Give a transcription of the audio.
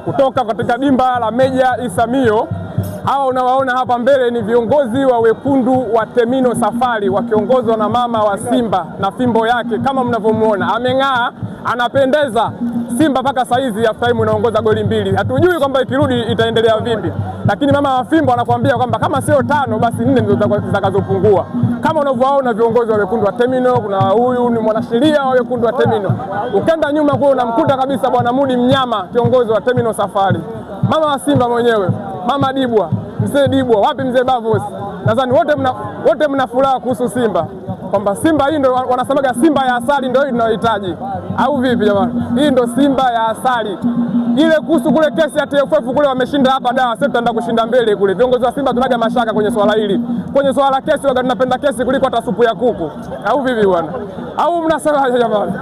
kutoka katika dimba la Meja Isamuhyo. Hawa unawaona hapa mbele ni viongozi wa wekundu wa Terminal Safari wakiongozwa na mama wa Simba na fimbo yake kama mnavyomuona, ameng'aa, anapendeza. Simba mpaka saizi ya time inaongoza goli 2. Hatujui kwamba ikirudi itaendelea vipi, lakini mama wa fimbo anakuambia kwamba kama sio 5 basi 4 ndio zitakazopungua. Kama unavyoona viongozi wa wekundu wa Terminal, kuna huyu ni mwanasheria wa wekundu wa Terminal. Ukenda nyuma kwa unamkuta kabisa bwana Mudi Mnyama, kiongozi wa Terminal Safari. Mama wa Simba mwenyewe, Mama Dibwa, mzee Dibwa, wapi mzee Bavos? Nadhani wote mna furaha kuhusu Simba, kwamba Simba hii ndio wanasemaga Simba ya asali ndio hii tunayohitaji, au vipi jamani? Hii ndio Simba ya asali. Ile kuhusu kule kesi ya TFF kule wameshinda hapa dawa, sasa tutaenda kushinda mbele kule. Viongozi wa Simba tunaga mashaka kwenye swala hili. Kwenye swala la kesi waga tunapenda kesi kuliko hata supu ya kuku, au vipi bwana? Au mnasema jamani?